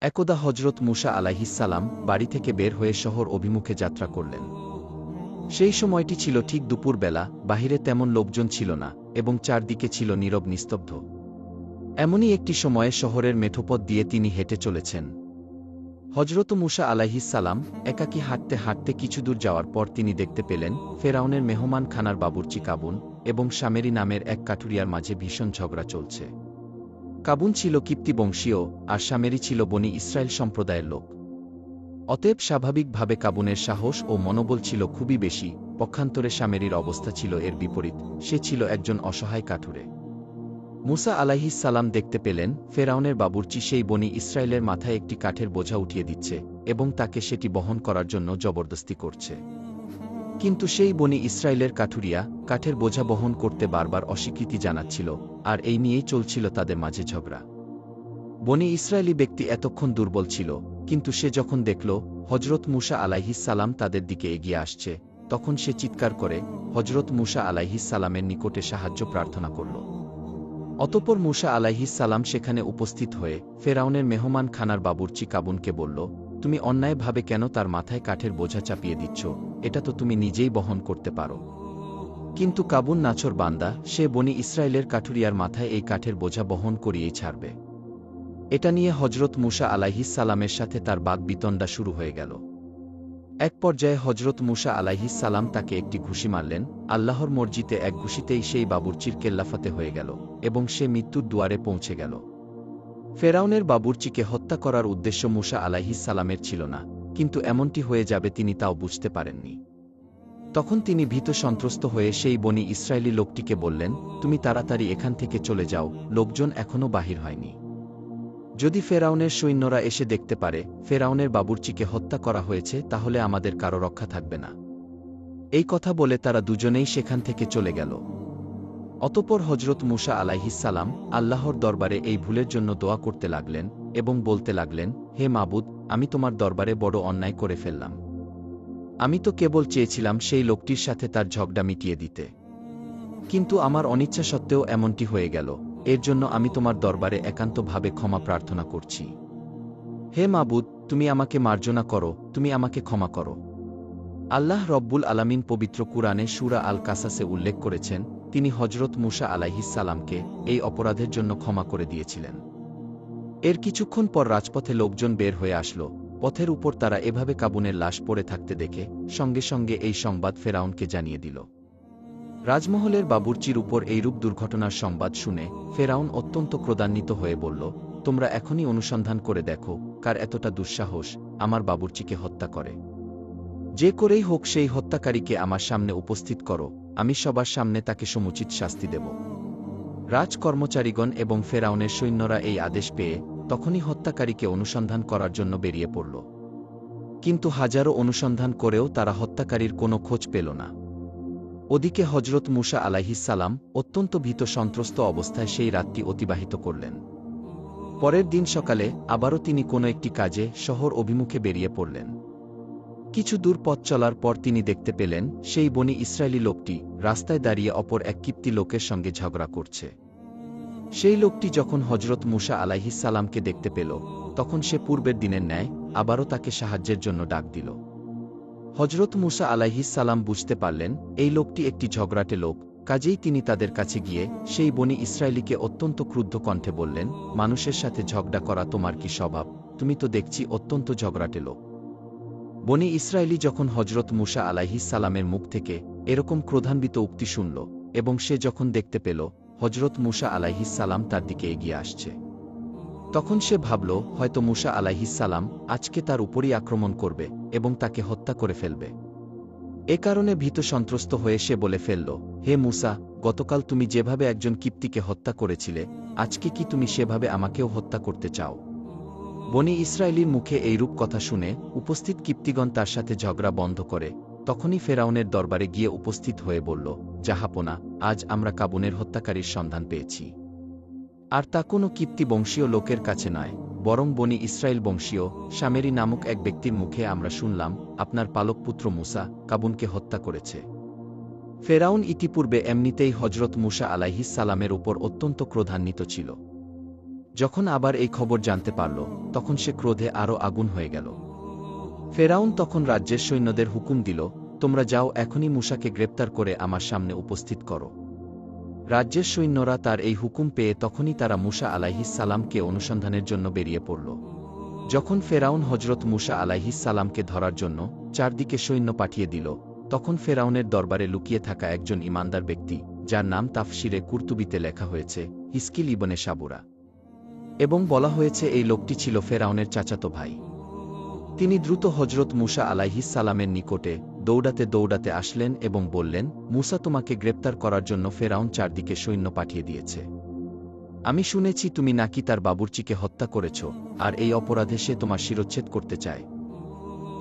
একদা হজরত মুসা আলাইহিসসালাম বাড়ি থেকে বের হয়ে শহর অভিমুখে যাত্রা করলেন। সেই সময়টি ছিল ঠিক দুপুরবেলা, বাহিরে তেমন লোকজন ছিল না এবং চারদিকে ছিল নীরব নিস্তব্ধ। এমনই একটি সময়ে শহরের মেঠোপথ দিয়ে তিনি হেঁটে চলেছেন। হজরত মুসা আলাইহিসসালাম একাকী হাঁটতে হাঁটতে কিছু দূর যাওয়ার পর তিনি দেখতে পেলেন ফেরাউনের মেহমান খানার বাবুর্চি কাবুন এবং সামেরি নামের এক কাঠুরিয়ার মাঝে ভীষণ ঝগড়া চলছে। কাবুন ছিল কিপ্তি বংশীয় আর সামেরি ছিল বনি ইসরায়েল সম্প্রদায়ের লোক। অতএব স্বাভাবিকভাবে কাবুনের সাহস ও মনোবল ছিল খুবই বেশি, পক্ষান্তরে সামেরির অবস্থা ছিল এর বিপরীত, সে ছিল একজন অসহায় কাঠুরে। মুসা আলাইহিসসালাম দেখতে পেলেন ফেরাউনের বাবুর্চি সেই বনি ইসরায়েলের মাথায় একটি কাঠের বোঝা উঠিয়ে দিচ্ছে এবং তাকে সেটি বহন করার জন্য জবরদস্তি করছে। কিন্তু সেই বনি ইসরায়েলের কাঠুরিয়া কাঠের বোঝা বহন করতে বারবার অস্বীকৃতি জানাচ্ছিল, আর এই নিয়েই চলছিল তাদের মাঝে ঝগড়া। বনি ইসরায়েলি ব্যক্তি এতক্ষণ দুর্বল ছিল, কিন্তু সে যখন দেখল হজরত মুসা আলাইহিসসালাম তাদের দিকে এগিয়ে আসছে, তখন সে চিৎকার করে হজরত মুসা আলাইহিসসালামের নিকটে সাহায্য প্রার্থনা করল। অতঃপর মুসা আলাইহিসসালাম সেখানে উপস্থিত হয়ে ফেরাউনের মেহমান খানার বাবুর্চি কাবুনকে বলল, তুমি অন্যায়ভাবে কেন তার মাথায় কাঠের বোঝা চাপিয়ে দিচ্ছ? এটা তো তুমি নিজেই বহন করতে পারো। কিন্তু কাবুন নাছোড় বান্দা, সে বনি ইসরায়েলের কাঠুরিয়ার মাথায় এই কাঠের বোঝা বহন করিয়েই ছাড়বে। এটা নিয়ে হজরত মুসা আলাইহিসসালামের সাথে তার বাগবিতণ্ডা শুরু হয়ে গেল। এক পর্যায়ে হজরত মুসা আলাইহিসসালাম তাকে একটি ঘুষি মারলেন। আল্লাহর মর্জিতে এক ঘুষিতেই সেই বাবুর্চির কেল্লাফাতে হয়ে গেল এবং সে মৃত্যুর দুয়ারে পৌঁছে গেল। ফেরাউনের বাবুর্চিকে হত্যা করার উদ্দেশ্য মুসা আলাইহিসসালামের ছিল না, কিন্তু এমনটি হয়ে যাবে তিনি তাও বুঝতে পারেননি। তখন তিনি ভীত সন্ত্রস্ত হয়ে সেই বনি ইসরায়েলি লোকটিকে বললেন, তুমি তাড়াতাড়ি এখান থেকে চলে যাও, লোকজন এখনও বাহির হয়নি। যদি ফেরাউনের সৈন্যরা এসে দেখতে পারে ফেরাউনের বাবুর্চিকে হত্যা করা হয়েছে, তাহলে আমাদের কারো রক্ষা থাকবে না। এই কথা বলে তারা দুজনেই সেখান থেকে চলে গেল। অতঃপর হজরত মুসা আলাইহিসসালাম আল্লাহর দরবারে এই ভুলের জন্য দোয়া করতে লাগলেন এবং বলতে লাগলেন, হে মাবুদ, আমি তোমার দরবারে বড় অন্যায় করে ফেললাম। আমি তো কেবল চেয়েছিলাম সেই লোকটির সাথে তার ঝগড়া মিটিয়ে দিতে, কিন্তু আমার অনিচ্ছা সত্ত্বেও এমনটি হয়ে গেল। এর জন্য আমি তোমার দরবারে একান্তভাবে ক্ষমা প্রার্থনা করছি। হে মাবুদ, তুমি আমাকে মার্জনা করো, তুমি আমাকে ক্ষমা করো। আল্লাহ রব্বুল আলামিন পবিত্র কুরআনে সূরা আল কাসাসে উল্লেখ করেছেন, তিনি হজরত মুসা আলাইহিসসালামকে এই অপরাধের জন্য ক্ষমা করে দিয়েছিলেন। এর কিছুক্ষণ পর রাজপথে লোকজন বের হয়ে আসলো। পথের উপর তারা এভাবে কাবুনের লাশ পড়ে থাকতে দেখে সঙ্গে সঙ্গে এই সংবাদ ফেরাউনকে জানিয়ে দিল। রাজমহলের বাবুর্চির উপর এইরূপ দুর্ঘটনার সংবাদ শুনে ফেরাউন অত্যন্ত ক্রোধান্বিত হয়ে বলল, তোমরা এখনই অনুসন্ধান করে দেখো কার এতটা দুঃসাহস আমার বাবুর্চিকে হত্যা করে। যে করেই হোক সেই হত্যাকারীকে আমার সামনে উপস্থিত করো, আমি সবার সামনে তাকে সমুচিত শাস্তি দেব। রাজকর্মচারীগণ এবং ফেরাউনের সৈন্যরা এই আদেশ পেয়ে তখনই হত্যাকারীকে অনুসন্ধান করার জন্য বেরিয়ে পড়ল। কিন্তু হাজারো অনুসন্ধান করেও তারা হত্যাকারীর কোনো খোঁজ পেল না। ওদিকে হজরত মুসা আলাইহিসসালাম অত্যন্ত ভীত সন্ত্রস্ত অবস্থায় সেই রাতটি অতিবাহিত করলেন। পরের দিন সকালে আবারও তিনি কোনো একটি কাজে শহর অভিমুখে বেরিয়ে পড়লেন। কিছু দূর পথ চলার পর তিনি দেখতে পেলেন সেই বনি ইসরায়েলি লোকটি রাস্তায় দাঁড়িয়ে অপর এক কিপ্তি লোকের সঙ্গে ঝগড়া করছে। সেই লোকটি যখন হজরত মুসা আলাইহিসসালামকে দেখতে পেল, তখন সে পূর্বের দিনের ন্যায় আবারও তাকে সাহায্যের জন্য ডাক দিল। হজরত মুসা আলাইহিসসালাম বুঝতে পারলেন এই লোকটি একটি ঝগড়াটে লোক, কাজেই তিনি তাদের কাছে গিয়ে সেই বনি ইসরায়েলিকে অত্যন্ত ক্রুদ্ধ কণ্ঠে বললেন, মানুষের সাথে ঝগড়া করা তোমার কি স্বভাব? তুমি তো দেখছি অত্যন্ত ঝগড়াটে লোক। বনি ইসরায়েলি যখন হজরত মুসা আলাইহিসসালামের মুখ থেকে এরকম ক্রোধান্বিত উক্তি শুনল এবং সে যখন দেখতে পেল হজরত মুসা আলাইহিসসালাম তার দিকে এগিয়ে আসছে, তখন সে ভাবল হয়তো মুসা আলাইহিসসালাম আজকে তার উপরই আক্রমণ করবে এবং তাকে হত্যা করে ফেলবে। এ কারণে ভীত সন্ত্রস্ত হয়ে সে বলে ফেলল, হে মুসা, গতকাল তুমি যেভাবে একজন কিপ্তিকে হত্যা করেছিলে, আজকে কি তুমি সেভাবে আমাকেও হত্যা করতে চাও? বনি ইসরায়েলির মুখে এইরূপ কথা শুনে উপস্থিত কিপ্তিগণ তার সাথে ঝগড়া বন্ধ করে তখনই ফেরাউনের দরবারে গিয়ে উপস্থিত হয়ে বলল, জাহাপনা, আজ আমরা কাবুনের হত্যাকারীর সন্ধান পেয়েছি। আর তা কোনো কিপ্তি বংশীয় লোকের কাছে নয়, বরং বনি ইসরায়েল বংশীয় সামেরি নামক এক ব্যক্তির মুখে আমরা শুনলাম আপনার পালক পুত্র মুসা কাবুনকে হত্যা করেছে। ফেরাউন ইতিপূর্বে এমনিতেই হজরত মুসা আলাইহিসসালামের উপর অত্যন্ত ক্রোধান্বিত ছিল। যখন আবার এই খবর জানতে পারল, তখন সে ক্রোধে আরও আগুন হয়ে গেল। ফেরাউন তখন রাজ্যের সৈন্যদের হুকুম দিল, তোমরা যাও, এখনই মূসাকে গ্রেপ্তার করে আমার সামনে উপস্থিত করো। রাজ্যের সৈন্যরা তার এই হুকুম পেয়ে তখনই তারা মূসা আলাইহিস সালামকে অনুসন্ধানের জন্য বেরিয়ে পড়ল। যখন ফেরাউন হজরত মূসা আলাইহিস সালামকে ধরার জন্য চারদিকে সৈন্য পাঠিয়ে দিল, তখন ফেরাউনের দরবারে লুকিয়ে থাকা একজন ইমানদার ব্যক্তি, যার নাম তাফসিরে কুরতুবিতে লেখা হয়েছে হিস্কিল ইবনে সাবুরা, এবং বলা হয়েছে এই লোকটি ছিল ফেরাউনের চাচাতো ভাই। তিনি দ্রুত হজরত মূসা আলাইহিস সালামের নিকটে দৌড়াতে দৌড়াতে আসলেন এবং বললেন, মূসা, তোমাকে গ্রেপ্তার করার জন্য ফেরাউন চারদিকে সৈন্য পাঠিয়ে দিয়েছে। আমি শুনেছি তুমি নাকি তার বাবুর্চিকে হত্যা করেছ, আর এই অপরাধে সে তোমার শিরচ্ছেদ করতে চায়।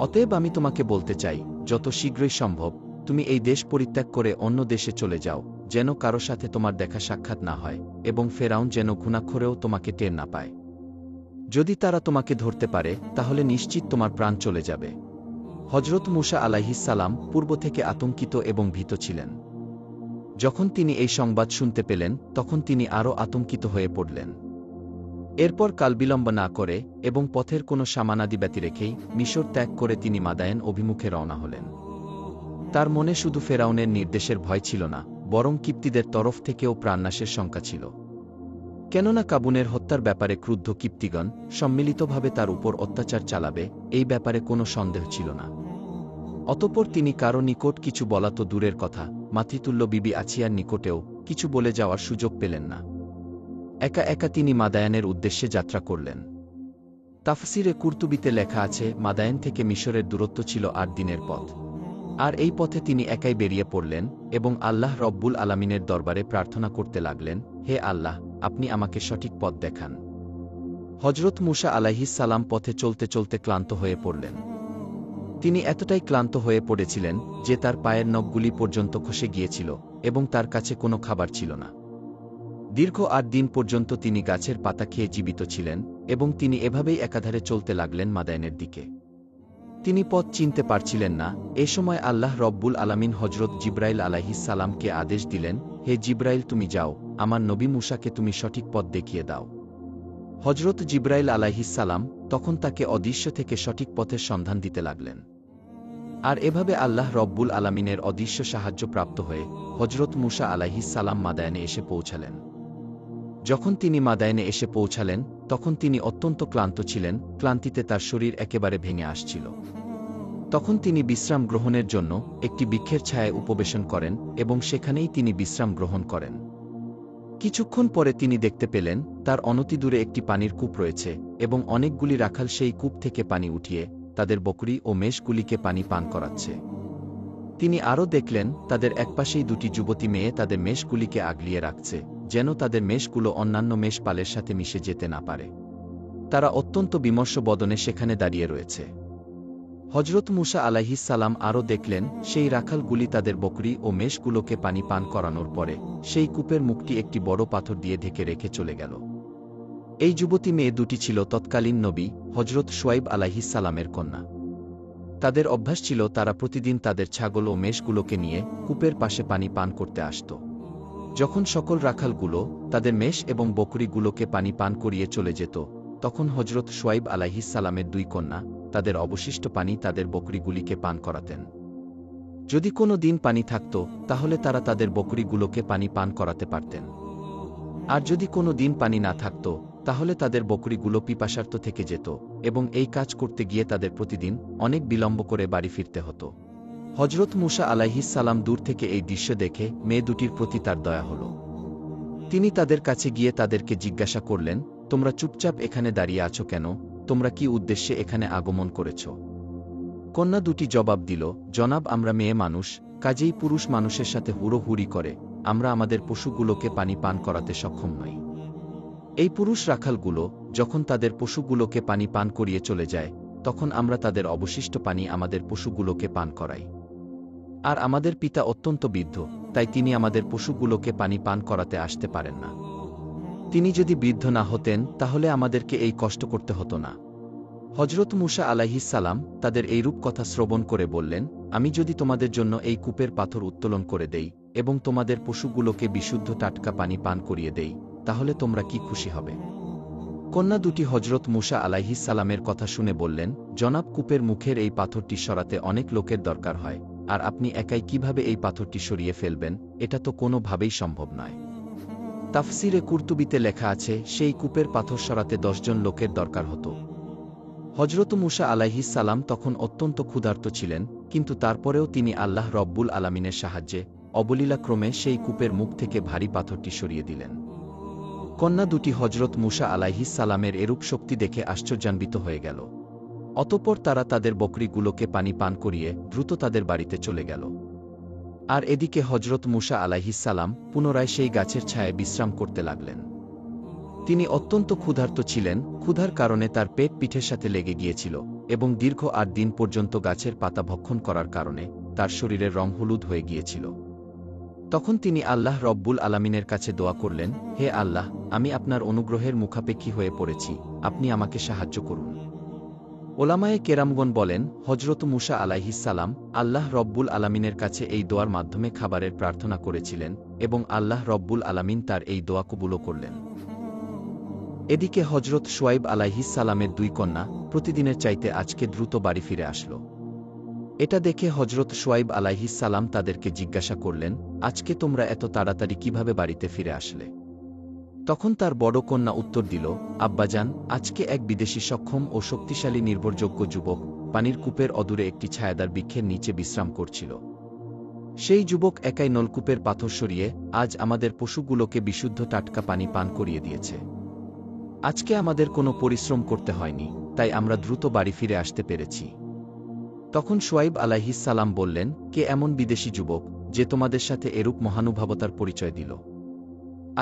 অতএব আমি তোমাকে বলতে চাই, যত শীঘ্রই সম্ভব তুমি এই দেশ পরিত্যাগ করে অন্য দেশে চলে যাও, যেন কারো সাথে তোমার দেখা সাক্ষাৎ না হয়, এবং ফেরাউন যেন ঘুণাক্ষরেও তোমাকে টের না পায়। যদি তারা তোমাকে ধরতে পারে, তাহলে নিশ্চিত তোমার প্রাণ চলে যাবে। হজরত মূসা আলাইহিস সালাম পূর্ব থেকে আতঙ্কিত এবং ভীত ছিলেন। যখন তিনি এই সংবাদ শুনতে পেলেন, তখন তিনি আরও আতঙ্কিত হয়ে পড়লেন। এরপর কালবিলম্ব না করে এবং পথের কোনো সামানাদি ব্যতি রেখেই মিশর ত্যাগ করে তিনি মাদায়েন অভিমুখে রওনা হলেন। তার মনে শুধু ফেরাউনের নির্দেশের ভয় ছিল না, বরং কিপ্তিদের তরফ থেকেও প্রাণনাশের শঙ্কা ছিল। কেননা কাবুনের হত্যার ব্যাপারে ক্রুদ্ধ কিপ্তিগণ সম্মিলিতভাবে তার উপর অত্যাচার চালাবে, এই ব্যাপারে কোনো সন্দেহ ছিল না। অতঃপর তিনি কারো নিকট কিছু বলা তো দূরের কথা, মাতৃতুল্য বিবি আছিয়ার নিকটেও কিছু বলে যাওয়ার সুযোগ পেলেন না। একা একা তিনি মাদায়ানের উদ্দেশ্যে যাত্রা করলেন। তাফসিরে কুরতুবিতে লেখা আছে, মাদায়ান থেকে মিশরের দূরত্ব ছিল ৮ দিনের পথ। আর এই পথে তিনি একাই বেরিয়ে পড়লেন এবং আল্লাহ রব্বুল আলামিনের দরবারে প্রার্থনা করতে লাগলেন, হে আল্লাহ, আপনি আমাকে সঠিক পথ দেখান। হজরত মূসা আলাইহিস সালাম পথে চলতে চলতে ক্লান্ত হয়ে পড়লেন। তিনি এতটাই ক্লান্ত হয়ে পড়েছিলেন যে তার পায়ের নখগুলি পর্যন্ত খসে গিয়েছিল এবং তার কাছে কোনো খাবার ছিল না। দীর্ঘ ৮ দিন পর্যন্ত তিনি গাছের পাতা খেয়ে জীবিত ছিলেন এবং তিনি এভাবেই একাধারে চলতে লাগলেন মাদায়েনের দিকে। তিনি পথ চিনতে পারছিলেন না। এ সময় আল্লাহ রব্বুল আলামিন হজরত জিব্রাইল আলাইহিস সালামকে আদেশ দিলেন, হে জিব্রাইল, তুমি যাও, আমার নবী মূসাকে তুমি সঠিক পথ দেখিয়ে দাও। হজরত জিব্রাইল আলাইহিস সালাম তখন তাকে অদৃশ্য থেকে সঠিক পথের সন্ধান দিতে লাগলেন। আর এভাবে আল্লাহ রব্বুল আলামিনের অদৃশ্য সাহায্য প্রাপ্ত হয়ে হজরত মূসা আলাইহিস সালাম মাদায়েনে এসে পৌঁছালেন। যখন তিনি মাদায়েনে এসে পৌঁছালেন, তখন তিনি অত্যন্ত ক্লান্ত ছিলেন, ক্লান্তিতে তার শরীর একেবারে ভেঙে আসছিল। তখন তিনি বিশ্রাম গ্রহণের জন্য একটি বৃক্ষের ছায়ায় উপবেশন করেন এবং সেখানেই তিনি বিশ্রাম গ্রহণ করেন। কিছুক্ষণ পরে তিনি দেখতে পেলেন তার অনতিদূরে একটি পানির কূপ রয়েছে এবং অনেকগুলি রাখাল সেই কূপ থেকে পানি উঠিয়ে তাদের বকরি ও মেষগুলিকে পানি পান করাচ্ছে। তিনি আরও দেখলেন তাদের একপাশেই দুটি যুবতী মেয়ে তাদের মেষগুলিকে আগলিয়ে রাখছে, যেন তাদের মেষগুলো অন্যান্য মেষপালের সাথে মিশে যেতে না পারে। তারা অত্যন্ত বিমর্ষ বদনে সেখানে দাঁড়িয়ে রয়েছে। হজরত মূসা আলাইহিস সালাম আরও দেখলেন সেই রাখালগুলি তাদের বকরি ও মেষগুলোকে পানি পান করানোর পরে সেই কূপের মুখটি একটি বড় পাথর দিয়ে ঢেকে রেখে চলে গেল। এই যুবতী মেয়ে দুটি ছিল তৎকালীন নবী হজরত শুয়াইব আলাইহিস সালামের কন্যা। তাদের অভ্যাস ছিল তারা প্রতিদিন তাদের ছাগল ও মেষগুলোকে নিয়ে কূপের পাশে পানি পান করতে আসত। যখন সকল রাখালগুলো তাদের মেষ এবং বকরিগুলোকে পানি পান করিয়ে চলে যেত, তখন হজরত শুয়াইব আলাইহিস সালামের দুই কন্যা তাদের অবশিষ্ট পানি তাদের বকরিগুলিকে পান করাতেন। যদি কোনো দিন পানি থাকত, তাহলে তারা তাদের বকরিগুলোকে পানি পান করাতে পারতেন। আর যদি কোনো দিন পানি না থাকত, তাহলে তাদের বকরিগুলো পিপাসার্ত থেকে যেত এবং এই কাজ করতে গিয়ে তাদের প্রতিদিন অনেক বিলম্ব করে বাড়ি ফিরতে হতো। হজরত মূসা আলাইহিস সালাম দূর থেকে এই দৃশ্য দেখে মেয়ে দুটির প্রতি তার দয়া হল। তিনি তাদের কাছে গিয়ে তাদেরকে জিজ্ঞাসা করলেন, তোমরা চুপচাপ এখানে দাঁড়িয়ে আছো কেন? তোমরা কি উদ্দেশ্যে এখানে আগমন করেছ? কন্যা দুটি জবাব দিল, জনাব, আমরা মেয়ে মানুষ, কাজেই পুরুষ মানুষের সাথে হুড়োহুড়ি করে আমরা আমাদের পশুগুলোকে পানি পান করাতে সক্ষম নই। এই পুরুষ রাখালগুলো যখন তাদের পশুগুলোকে পানি পান করিয়ে চলে যায়, তখন আমরা তাদের অবশিষ্ট পানি আমাদের পশুগুলোকে পান করাই। আর আমাদের পিতা অত্যন্ত বৃদ্ধ, তাই তিনি আমাদের পশুগুলোকে পানি পান করাতে আসতে পারেন না। তিনি যদি বৃদ্ধ না হতেন, তাহলে আমাদেরকে এই কষ্ট করতে হতো না। হজরত মূসা আলাইহিস সালাম তাদের এইরূপ কথা শ্রবণ করে বললেন, আমি যদি তোমাদের জন্য এই কূপের পাথর উত্তোলন করে দেই এবং তোমাদের পশুগুলোকে বিশুদ্ধ টাটকা পানি পান করিয়ে দেই, তাহলে তোমরা কি খুশি হবে? কন্যা দুটি হজরত মুসা আলাইহিস সালামের কথা শুনে বললেন, জনাব, কূপের মুখের এই পাথরটি সরাতে অনেক লোকের দরকার হয়, আর আপনি একাই কিভাবে এই পাথরটি সরিয়ে ফেলবেন? এটা তো কোনোভাবেই সম্ভব নয়। তাফসিরে কুরতুবিতে লেখা আছে, সেই কূপের পাথর সরাতে 10 জন লোকের দরকার হতো। হজরত মুসা আলাইহিস সালাম তখন অত্যন্ত ক্ষুধার্ত ছিলেন, কিন্তু তারপরেও তিনি আল্লাহ রব্বুল আলামিনের সাহায্যে অবলীলাক্রমে সেই কূপের মুখ থেকে ভারী পাথরটি সরিয়ে দিলেন। কন্যা দুটি হজরত মুসা আলাইহিস সালামের এরূপ শক্তি দেখে আশ্চর্যান্বিত হয়ে গেল। অতঃপর তারা তাদের বকরিগুলোকে পানি পান করিয়ে দ্রুত তাদের বাড়িতে চলে গেল। আর এদিকে হজরত মুসা আলাইহিস সালাম পুনরায় সেই গাছের ছায়ায় বিশ্রাম করতে লাগলেন। তিনি অত্যন্ত ক্ষুধার্ত ছিলেন, ক্ষুধার কারণে তার পেট পিঠের সাথে লেগে গিয়েছিল, এবং দীর্ঘ 8 দিন পর্যন্ত গাছের পাতা ভক্ষণ করার কারণে তার শরীরের রং হলুদ হয়ে গিয়েছিল। তখন তিনি আল্লাহ রব্বুল আলামিনের কাছে দোয়া করলেন, হে আল্লাহ, আমি আপনার অনুগ্রহের মুখাপেক্ষী হয়ে পড়েছি, আপনি আমাকে সাহায্য করুন। ওলামায়ে কেরামগণ বলেন, হজরত মুসা আলাইহিস সালাম আল্লাহ রব্বুল আলামিনের কাছে এই দোয়ার মাধ্যমে খাবারের প্রার্থনা করেছিলেন, এবং আল্লাহ রব্বুল আলামিন তার এই দোয়া কবুলও করলেন। এদিকে হজরত শুআয়ব আলাইহিস সালামের 2 কন্যা প্রতিদিনের চাইতে আজকে দ্রুত বাড়ি ফিরে আসল। এটা দেখে হজরত শুআয়ব আলাইহিস সালাম তাদেরকে জিজ্ঞাসা করলেন, আজকে তোমরা এত তাড়াতাড়ি কিভাবে বাড়িতে ফিরে আসলে? তখন তার বড় কন্যা উত্তর দিল, আব্বাজান, আজকে এক বিদেশী সক্ষম ও শক্তিশালী নির্ভরযোগ্য যুবক পানির কূপের অদূরে একটি ছায়াদার বৃক্ষের নিচে বিশ্রাম করছিল। সেই যুবক একাই নলকূপের পাথর সরিয়ে আজ আমাদের পশুগুলোকে বিশুদ্ধ টাটকা পানি পান করিয়ে দিয়েছে। আজকে আমাদের কোনো পরিশ্রম করতে হয়নি, তাই আমরা দ্রুত বাড়ি ফিরে আসতে পেরেছি। তখন শুআয়ব আলাইহিস সালাম বললেন, কে এমন বিদেশী যুবক যে তোমাদের সাথে এরূপ মহানুভবতার পরিচয় দিল?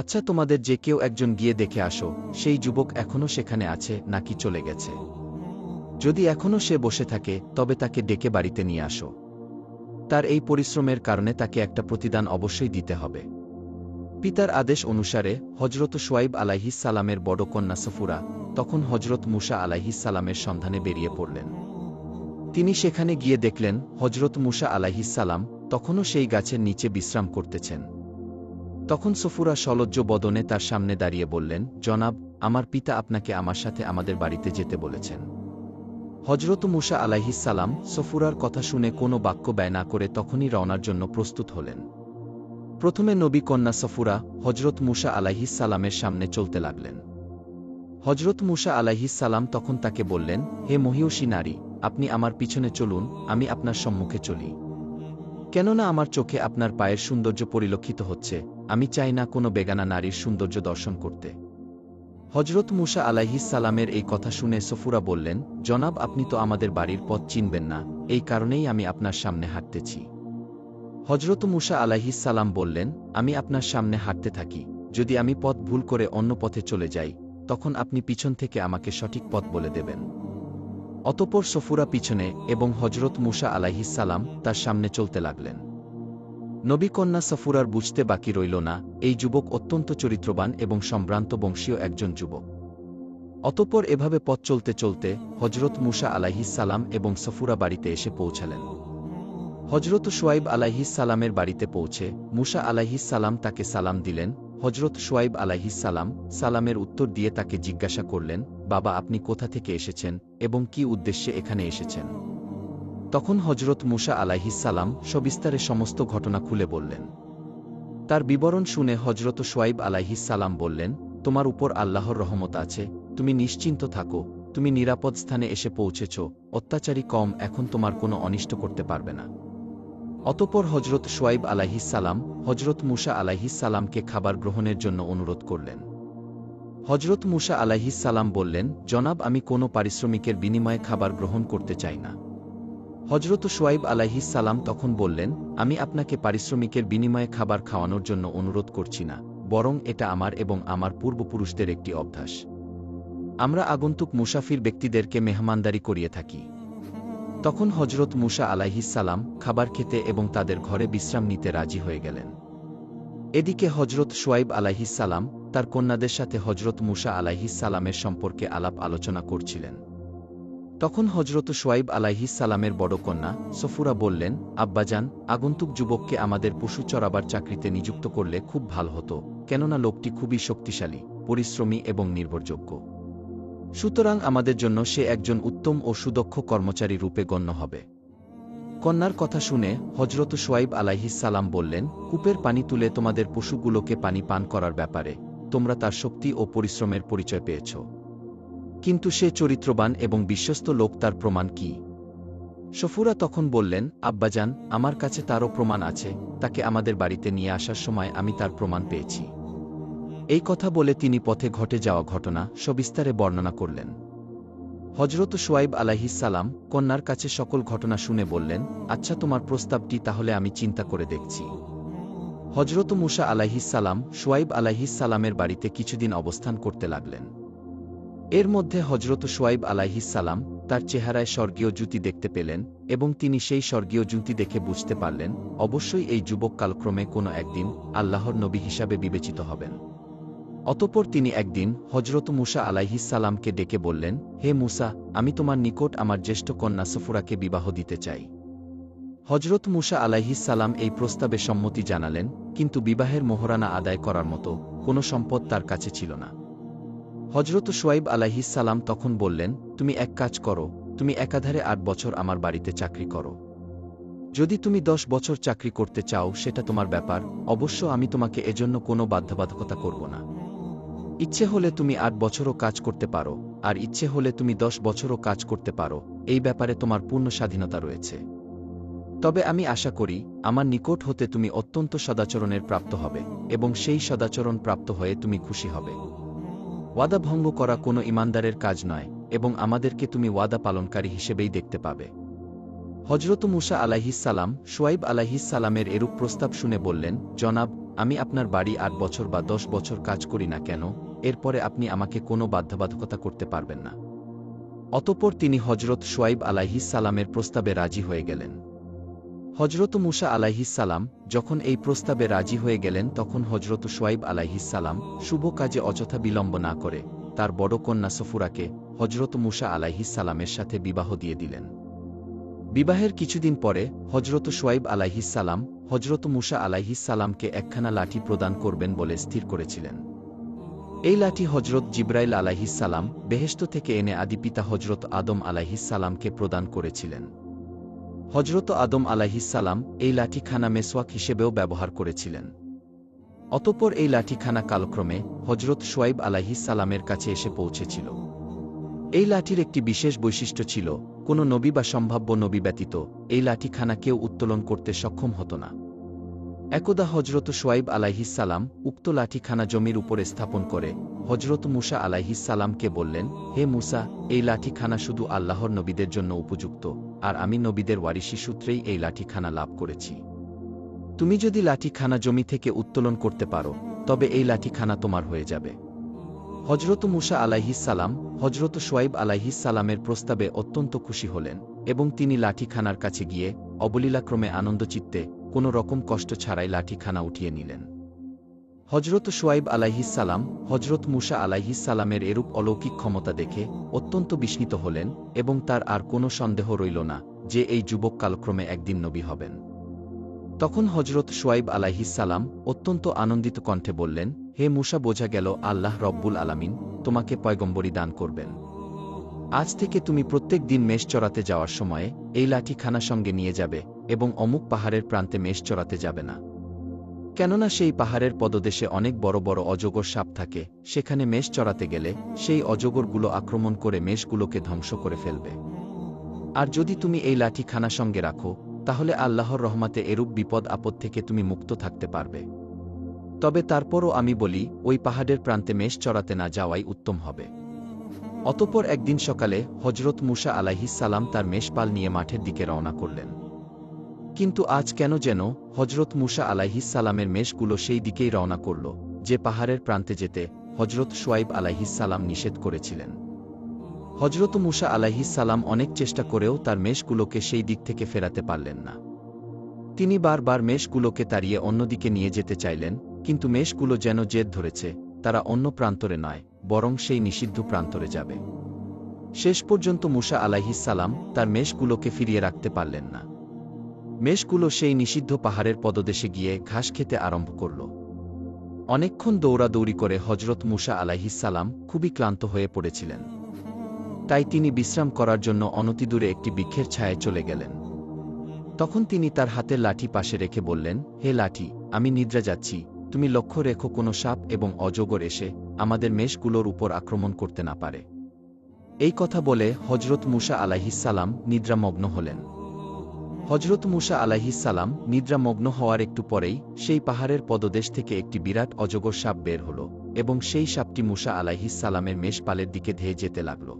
আচ্ছা, তোমাদের যে কেউ একজন গিয়ে দেখে আসো, সেই যুবক এখনও সেখানে আছে নাকি চলে গেছে। যদি এখনও সে বসে থাকে, তবে তাকে ডেকে বাড়িতে নিয়ে আসো। তার এই পরিশ্রমের কারণে তাকে একটা প্রতিদান অবশ্যই দিতে হবে। পিতার আদেশ অনুসারে হজরত শুআয়ব আলাইহিস সালামের বড় কন্যা সফুরা তখন হজরত মুসা আলাইহিস সালামের সন্ধানে বেরিয়ে পড়লেন। তিনি সেখানে গিয়ে দেখলেন হজরত মুসা আলাইহিস সালাম তখনও সেই গাছের নিচে বিশ্রাম করতেছেন। তখন সফুরা সলজ্জ বদনে তার সামনে দাঁড়িয়ে বললেন, জনাব, আমার পিতা আপনাকে আমার সাথে আমাদের বাড়িতে যেতে বলেছেন। হজরত মুসা আলাইহিস সালাম সফুরার কথা শুনে কোনো বাক্য ব্যয় না করে তখনই রওনার জন্য প্রস্তুত হলেন। প্রথমে নবী কন্যা সফুরা হজরত মুসা আলাইহিস সালামের সামনে চলতে লাগলেন। হজরত মুসা আলাইহিস সালাম তখন তাকে বললেন, হে মহিয়সী নারী, আপনি আমার পিছনে চলুন, আমি আপনার সম্মুখে চলি। কেননা আমার চোখে আপনার পায়ের সৌন্দর্য পরিলক্ষিত হচ্ছে, আমি চাই না কোনো বেগানা নারীর সৌন্দর্য দর্শন করতে। হজরত মুসা আলাইহিস সালামের এই কথা শুনে সফুরা বললেন, জনাব, আপনি তো আমাদের বাড়ির পথ চিনবেন না, এই কারণেই আমি আপনার সামনে হাঁটতেছি। হজরত মুসা আলাইহিস সালাম বললেন, আমি আপনার সামনে হাঁটতে থাকি, যদি আমি পথ ভুল করে অন্য পথে চলে যাই, তখন আপনি পিছন থেকে আমাকে সঠিক পথ বলে দেবেন। অতঃপর সফুরা পিছনে এবং হজরত মুসা আলাইহিস সালাম তার সামনে চলতে লাগলেন। নবী কন্যা সফুরার বুঝতে বাকি রইল না, এই যুবক অত্যন্ত চরিত্রবান এবং সম্ভ্রান্ত বংশীয় একজন যুবক। অতঃপর এভাবে পথ চলতে চলতে হজরত মুসা আলাইহিস সালাম এবং সফুরা বাড়িতে এসে পৌঁছালেন। হজরত শুআয়ব আলাইহিস সালামের বাড়িতে পৌঁছে মুসা আলাইহিস সালাম তাকে সালাম দিলেন। হজরত শুআয়ব আলাইহিস সালাম সালামের উত্তর দিয়ে তাকে জিজ্ঞাসা করলেন, বাবা, আপনি কোথা থেকে এসেছেন এবং কি উদ্দেশ্যে এখানে এসেছেন? তখন হজরত মুসা আলাইহিস সালাম সবিস্তারে সমস্ত ঘটনা খুলে বললেন। তার বিবরণ শুনে হজরত শুআয়ব আলাইহিস সালাম বললেন, তোমার উপর আল্লাহর রহমত আছে, তুমি নিশ্চিন্ত থাকো, তুমি নিরাপদ স্থানে এসে পৌঁছেছ, অত্যাচারী কম এখন তোমার কোনো অনিষ্ট করতে পারবে না। অতঃপর হজরত শুআয়ব আলাইহিস সালাম হজরত মুসা আলাইহিস সালামকে খাবার গ্রহণের জন্য অনুরোধ করলেন। হজরত মুসা আলাইহিস সালাম বললেন, জনাব, আমি কোনো পারিশ্রমিকের বিনিময়ে খাবার গ্রহণ করতে চাই না। হজরত শুআয়ব আলাইহিস সালাম তখন বললেন, আমি আপনাকে পারিশ্রমিকের বিনিময়ে খাবার খাওয়ানোর জন্য অনুরোধ করছি না, বরং এটা আমার এবং আমার পূর্বপুরুষদের একটি অভ্যাস। আমরা আগন্তুক মুসাফির ব্যক্তিদেরকে মেহমানদারি করিয়ে থাকি। তখন হজরত মুসা আলাইহিস সালাম খাবার খেতে এবং তাদের ঘরে বিশ্রাম নিতে রাজি হয়ে গেলেন। এদিকে হজরত শুআয়ব আলাইহিস সালাম তার কন্যাদের সাথে হজরত মুসা আলাইহিস সালামের সম্পর্কে আলাপ আলোচনা করছিলেন। তখন হজরত শুআয়ব আলাইহিস সালামের বড় কন্যা সফুরা বললেন, আব্বাজান, আগন্তুক যুবককে আমাদের পশু চরাবার চাকরিতে নিযুক্ত করলে খুব ভালো হতো, কেননা লোকটি খুবই শক্তিশালী, পরিশ্রমী এবং নির্ভরযোগ্য। সুতরাং আমাদের জন্য সে একজন উত্তম ও সুদক্ষ কর্মচারী রূপে গণ্য হবে। কন্যার কথা শুনে হজরত শুআয়ব আলাইহিস সালাম বললেন, কূপের পানি তুলে তোমাদের পশুগুলোকে পানি পান করার ব্যাপারে তোমরা তার শক্তি ও পরিশ্রমের পরিচয় পেয়েছ। কিন্তু সে চরিত্রবান এবং বিশ্বস্ত লোক, তার প্রমাণ কি? সফুরা তখন বললেন, আব্বাজান, আমার কাছে তারও প্রমাণ আছে, তাকে আমাদের বাড়িতে নিয়ে আসার সময় আমি তার প্রমাণ পেয়েছি। এই কথা বলে তিনি পথে ঘটে যাওয়া ঘটনা সবিস্তারে বর্ণনা করলেন। হজরত শুআয়ব আলাইহিস সালাম কন্যার কাছে সকল ঘটনা শুনে বললেন, আচ্ছা, তোমার প্রস্তাবটি তাহলে আমি চিন্তা করে দেখছি। হজরত মূসা আলাইহিস সালাম শুআয়ব আলাইহিস সালামের বাড়িতে কিছুদিন অবস্থান করতে লাগলেন। এর মধ্যে হজরত শুআয়ব আলাইহিস সালাম তার চেহারায় স্বর্গীয় জ্যোতি দেখতে পেলেন এবং তিনি সেই স্বর্গীয় জ্যোতি দেখে বুঝতে পারলেন, অবশ্যই এই যুবক কালক্রমে কোনো একদিন আল্লাহর নবী হিসাবে বিবেচিত হবেন। অতঃপর তিনি একদিন হজরত মূসা আলাইহিস সালামকে ডেকে বললেন, হে মূসা, আমি তোমার নিকট আমার জ্যেষ্ঠ কন্যা সফুরাকে বিবাহ দিতে চাই। হজরত মূসা আলাইহিস সালাম এই প্রস্তাবে সম্মতি জানালেন, কিন্তু বিবাহের মোহরানা আদায় করার মতো কোনো সম্পদ তার কাছে ছিল না। হজরত শুআয়ব আলাইহিস সালাম তখন বললেন, তুমি এক কাজ করো, তুমি একাধারে 8 বছর আমার বাড়িতে চাকরি করো। যদি তুমি 10 বছর চাকরি করতে চাও সেটা তোমার ব্যাপার, অবশ্য আমি তোমাকে এজন্য কোনো বাধ্যবাধকতা করব না। ইচ্ছে হলে তুমি 8 বছরও কাজ করতে পারো, আর ইচ্ছে হলে তুমি 10 বছরও কাজ করতে পারো, এই ব্যাপারে তোমার পূর্ণ স্বাধীনতা রয়েছে। তবে আমি আশা করি আমার নিকট হতে তুমি অত্যন্ত সদাচরণের প্রাপ্ত হবে এবং সেই সদাচরণ প্রাপ্ত হয়ে তুমি খুশি হবে। ওয়াদা ভঙ্গ করা কোনো ইমানদারের কাজ নয় এবং আমাদেরকে তুমি ওয়াদা পালনকারী হিসেবেই দেখতে পাবে। হজরত মূসা আলাইহিস সালাম শুআয়ব আলাইহিস সালামের এরূপ প্রস্তাব শুনে বললেন, জনাব, আমি আপনার বাড়ি 8 বছর বা 10 বছর কাজ করি না কেন, এরপরে আপনি আমাকে কোনো বাধ্যবাধকতা করতে পারবেন না। অতঃপর তিনি হজরত শুআয়ব আলাইহিস সালামের প্রস্তাবে রাজি হয়ে গেলেন। হজরত মূসা আলাইহিস সালাম যখন এই প্রস্তাবে রাজি হয়ে গেলেন তখন হজরত শুআয়ব আলাইহিস সালাম শুভ কাজে অযথা বিলম্ব না করে তার বড় কন্যা সফুরাকে হজরত মূসা আলাইহিস সালামের সাথে বিবাহ দিয়ে দিলেন। বিবাহের কিছুদিন পরে হজরত শুআয়ব আলাইহিস সালাম হজরত মূসা আলাইহিস সালামকে একখানা লাঠি প্রদান করবেন বলে স্থির করেছিলেন। এই লাঠি হজরত জিবরাইল আলাইহিস সালাম বেহেশত থেকে এনে আদিপিতা হজরত আদম আলাইহিস সালামকে প্রদান করেছিলেন। হজরত আদম আলাইহিস সালাম এই লাঠিখানা মেসওয়াক হিসেবেও ব্যবহার করেছিলেন। অতঃপর এই লাঠিখানা কালক্রমে হজরত শুআয়ব আলাইহিস সালামের কাছে এসে পৌঁছেছিল। এই লাঠির একটি বিশেষ বৈশিষ্ট্য ছিল, কোনো নবী বা সম্ভাব্য নবী ব্যতীত এই লাঠিখানা কেউ উত্তোলন করতে সক্ষম হতো না। একদা হজরত শুআয়ব আলাইহিস সালাম উক্ত লাঠিখানা জমির উপরে স্থাপন করে হজরত মূসা আলাইহিস সালামকে বললেন, হে মূসা, এই লাঠিখানা শুধু আল্লাহর নবীদের জন্য উপযুক্ত, আর আমি নবীদের ওয়ারিসি সূত্রেই এই লাঠিখানা লাভ করেছি। তুমি যদি লাঠিখানা জমি থেকে উত্তোলন করতে পারো তবে এই লাঠিখানা তোমার হয়ে যাবে। হজরত মূসা আলাইহিস সালাম হজরত শুআয়ব আলাইহিস সালামের প্রস্তাবে অত্যন্ত খুশি হলেন এবং তিনি লাঠিখানার কাছে গিয়ে অবলীলাক্রমে আনন্দচিত্তে কোনো রকম কষ্ট ছাড়াই লাঠিখানা উঠিয়ে নিলেন। হজরত শুআয়ব আলাইহিস সালাম হজরত মূসা আলাইহিস সালামের এরূপ অলৌকিক ক্ষমতা দেখে অত্যন্ত বিস্মিত হলেন এবং তার আর কোনো সন্দেহ রইল না যে এই যুবক কালক্রমে একদিন নবী হবেন। তখন হজরত শুআয়ব আলাইহিস সালাম অত্যন্ত আনন্দিত কণ্ঠে বললেন, হে মূসা, বোঝা গেল আল্লাহ রব্বুল আলামিন তোমাকে পয়গম্বরী দান করবেন। আজ থেকে তুমি প্রত্যেক দিন মেষ চরাতে যাওয়ার সময়ে এই লাঠিখানা সঙ্গে নিয়ে যাবে এবং অমুক পাহাড়ের প্রান্তে মেষ চরাতে যাবে না। কেননা সেই পাহাড়ের পদদেশে অনেক বড় বড় অজগর সাপ থাকে, সেখানে মেষ চরাতে গেলে সেই অজগরগুলো আক্রমণ করে মেষগুলোকে ধ্বংস করে ফেলবে। আর যদি তুমি এই লাঠিখানা সঙ্গে রাখো তাহলে আল্লাহর রহমতে এরূপ বিপদ আপদ থেকে তুমি মুক্ত থাকতে পারবে। তবে তারপরও আমি বলি, ওই পাহাড়ের প্রান্তে মেষ চরাতে না যাওয়াই উত্তম হবে। অতঃপর একদিন সকালে হজরত মূসা আলাইহিস সালাম তার মেষপাল নিয়ে মাঠের দিকে রওনা করলেন। কিন্তু আজ কেন যেন হজরত মূসা আলাইহিস সালামের মেষগুলো সেই দিকেই রওনা করল যে পাহাড়ের প্রান্তে যেতে হজরত শুআয়ব আলাইহিস সালাম নিষেধ করেছিলেন। হজরত মূসা আলাইহিস সালাম অনেক চেষ্টা করেও তার মেষগুলোকে সেই দিক থেকে ফেরাতে পারলেন না। তিনি বারবার মেষগুলোকে তাড়িয়ে অন্যদিকে নিয়ে যেতে চাইলেন, কিন্তু মেষগুলো যেন জেদ ধরেছে তারা অন্য প্রান্তরে নয় বরং সেই নিষিদ্ধ প্রান্তরে যাবে। শেষ পর্যন্ত মূসা আলাইহিস সালাম তার মেষগুলোকে ফিরিয়ে রাখতে পারলেন না। মেষগুলো সেই নিষিদ্ধ পাহাড়ের পদদেশে গিয়ে ঘাস খেতে আরম্ভ করল। অনেকক্ষণ দৌড়াদৌড়ি করে হজরত মূসা আলাইহিস সালাম খুবই ক্লান্ত হয়ে পড়েছিলেন। তাই তিনি বিশ্রাম করার জন্য অনতিদূরে একটি বৃক্ষের ছায়ায় চলে গেলেন। তখন তিনি তার হাতের লাঠি পাশে রেখে বললেন, হে লাঠি, আমি নিদ্রা যাচ্ছি, তুমি লক্ষ্য রেখো কোনো সাপ এবং অজগর এসে আমাদের মেষগুলোর উপর আক্রমণ করতে না পারে। এই কথা বলে হজরত মুসা আলাইহিসসালাম নিদ্রামগ্ন হলেন। হজরত মুসা আলাইহিসসালাম নিদ্রামগ্ন হওয়ার একটু পরেই সেই পাহাড়ের পদদেশ থেকে একটি বিরাট অজগর সাপ বের হল এবং সেই সাপটি মুসা আলাইহিসসালামের মেষপালের দিকে ধেয়ে যেতে লাগল।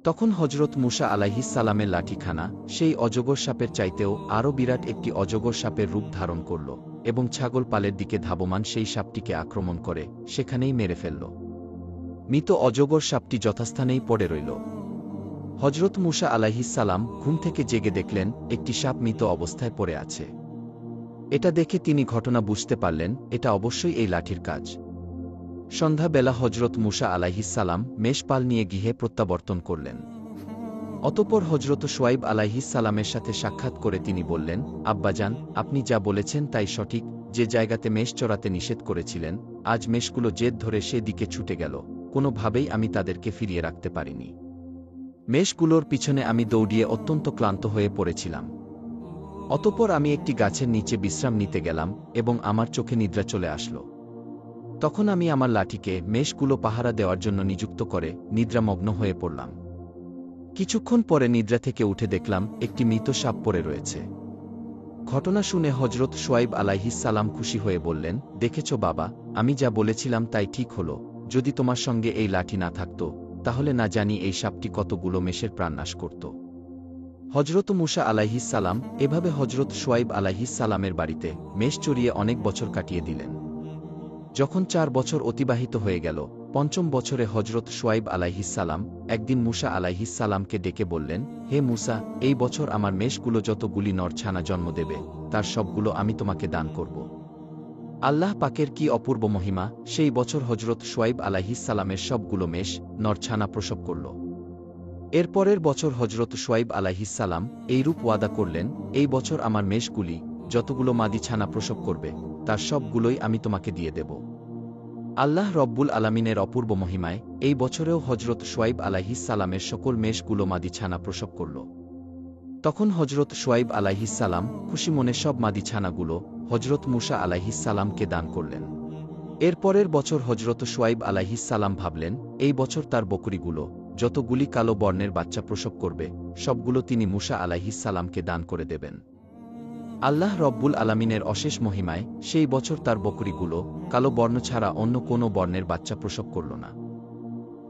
তখন হজরত মুসা আলাইহিসসালামের লাঠিখানা সেই অজগর সাপের চাইতেও আরও বিরাট একটি অজগর সাপের রূপ ধারণ করল এবং ছাগল পালের দিকে ধাবমান সেই সাপটিকে আক্রমণ করে সেখানেই মেরে ফেলল। মৃত অজগর সাপটি যথাস্থানেই পড়ে রইল। হজরত মুসা আলাইহিসসালাম ঘুম থেকে জেগে দেখলেন একটি সাপ মৃত অবস্থায় পড়ে আছে। এটা দেখে তিনি ঘটনা বুঝতে পারলেন এটা অবশ্যই এই লাঠির কাজ। সন্ধ্যাবেলা হজরত মুসা আলাইহিসসালাম মেষপাল নিয়ে গৃহে প্রত্যাবর্তন করলেন। অতঃপর হজরত শুআয়ব আলাইহিসসালামের সাথে সাক্ষাৎ করে তিনি বললেন, আব্বাজান, আপনি যা বলেছেন তাই সঠিক। যে জায়গাতে মেষ চড়াতে নিষেধ করেছিলেন, আজ মেষগুলো জেদ ধরে সে দিকে ছুটে গেল, কোনোভাবেই আমি তাদেরকে ফিরিয়ে রাখতে পারিনি। মেষগুলোর পিছনে আমি দৌড়িয়ে অত্যন্ত ক্লান্ত হয়ে পড়েছিলাম। অতঃপর আমি একটি গাছের নিচে বিশ্রাম নিতে গেলাম এবং আমার চোখে নিদ্রা চলে আসলো। তখন আমি আমার লাঠিকে মেষগুলো পাহারা দেওয়ার জন্য নিযুক্ত করে নিদ্রামগ্ন হয়ে পড়লাম। কিছুক্ষণ পরে নিদ্রা থেকে উঠে দেখলাম একটি মৃত সাপ পড়ে রয়েছে। ঘটনা শুনে হজরত শুআয়ব আলাইহিসসালাম খুশি হয়ে বললেন, দেখেছ বাবা, আমি যা বলেছিলাম তাই ঠিক হলো। যদি তোমার সঙ্গে এই লাঠি না থাকত তাহলে না জানি এই সাপটি কতগুলো মেষের প্রাণ নাশ করত। হজরত মুসা আলাইহিসসালাম এভাবে হজরত শুআয়ব আলাইহিসসালামের বাড়িতে মেষ চড়িয়ে অনেক বছর কাটিয়ে দিলেন। যখন 4 বছর অতিবাহিত হয়ে গেল, 5ম বছরে হজরত শুআয়ব আলাইহিসসালাম একদিন মুসা আলাইহিসসালামকে ডেকে বললেন, হে মুসা, এই বছর আমার মেষগুলো যতগুলি নরছানা জন্ম দেবে তার সবগুলো আমি তোমাকে দান করব। আল্লাহ পাকের কি অপূর্ব মহিমা! সেই বছর হজরত শুআয়ব আলাইহিসসালামের সবগুলো মেষ নরছানা প্রসব করল। এর পরের বছর হজরত শুআয়ব আলাইহিসসালাম এইরূপ ওয়াদা করলেন, এই বছর আমার মেষগুলি যতগুলো মাদি ছানা প্রসব করবে তার সবগুলোই আমি তোমাকে দিয়ে দেব। আল্লাহ রব্বুল আলামিনের অপূর্ব মহিমায় এই বছরেও হজরত শুআয়ব আলাইহিসসালামের সকল মেষগুলো মাদি ছানা প্রসব করল। তখন হজরত শুআয়ব আলাইহিসসালাম খুশি মনে সব মাদি ছানাগুলো হজরত মুসা আলাইহিসসালামকে দান করলেন। এর পরের বছর হজরত শুআয়ব আলাইহিসসালাম ভাবলেন, এই বছর তার বকরিগুলো যতগুলি কালো বর্ণের বাচ্চা প্রসব করবে সবগুলো তিনি মুসা আলাইহিসসালামকে দান করে দেবেন। আল্লাহ রব্বুল আলামিনের অশেষ মহিমায় সেই বছর তার বকরিগুলো কালো বর্ণ ছাড়া অন্য কোনো বর্ণের বাচ্চা প্রসব করল না।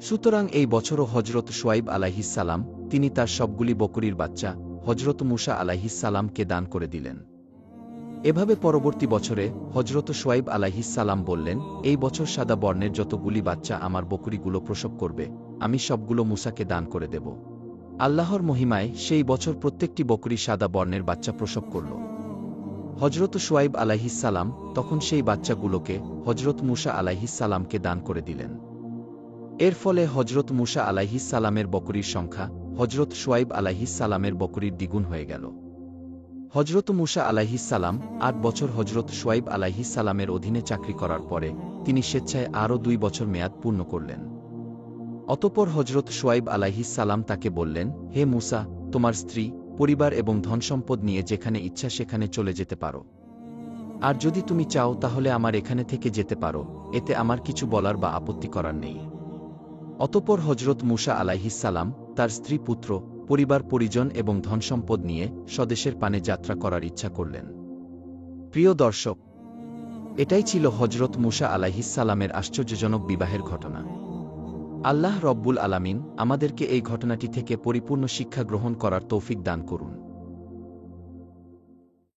সুতরাং এই বছরও হজরত শুআয়ব আলাইহিসসালাম তিনি তার সবগুলি বকরির বাচ্চা হজরত মুসা আলাইহিসসালামকে দান করে দিলেন। এভাবে পরবর্তী বছরে হজরত শুআয়ব আলাইহিসসালাম বললেন, এই বছর সাদা বর্ণের যতগুলি বাচ্চা আমার বকরিগুলো প্রসব করবে আমি সবগুলো মুসাকে দান করে দেব। আল্লাহর মহিমায় সেই বছর প্রত্যেকটি বকরি সাদা বর্ণের বাচ্চা প্রসব করল। হজরত শুআয়ব আলাইহিসসালাম তখন সেই বাচ্চাগুলোকে হজরত মুসা আলাইহিসসালামকে দান করে দিলেন। এর ফলে হজরত মুসা আলাইহিসসালামের বকরির সংখ্যা হজরত শুআয়ব আলাইহিসসালামের বকরির দ্বিগুণ হয়ে গেল। হজরত মুসা আলাইহিসসালাম 8 বছর হজরত শুআয়ব আলাইহিসসালামের অধীনে চাকরি করার পরে তিনি স্বেচ্ছায় আরও 2 বছর মেয়াদ পূর্ণ করলেন। অতঃপর হজরত শুআয়ব আলাইহিসসালাম তাকে বললেন, হে মুসা, তোমার স্ত্রী, পরিবার এবং ধনসম্পদ নিয়ে যেখানে ইচ্ছা সেখানে চলে যেতে পারো। আর যদি তুমি চাও তাহলে আমার এখানে থেকে যেতে পারো, এতে আমার কিছু বলার বা আপত্তি করার নেই। অতঃপর হজরত মুসা আলাইহিসসালাম তার স্ত্রী, পুত্র, পরিবার পরিজন এবং ধনসম্পদ নিয়ে স্বদেশের পানে যাত্রা করার ইচ্ছা করলেন। প্রিয় দর্শক, এটাই ছিল হজরত মুসা আলাইহিসসালামের আশ্চর্যজনক বিবাহের ঘটনা। আল্লাহ রব্বুল আলামিন আমাদেরকে এই ঘটনাটি থেকে পরিপূর্ণ শিক্ষা গ্রহণ করার তৌফিক দান করুন।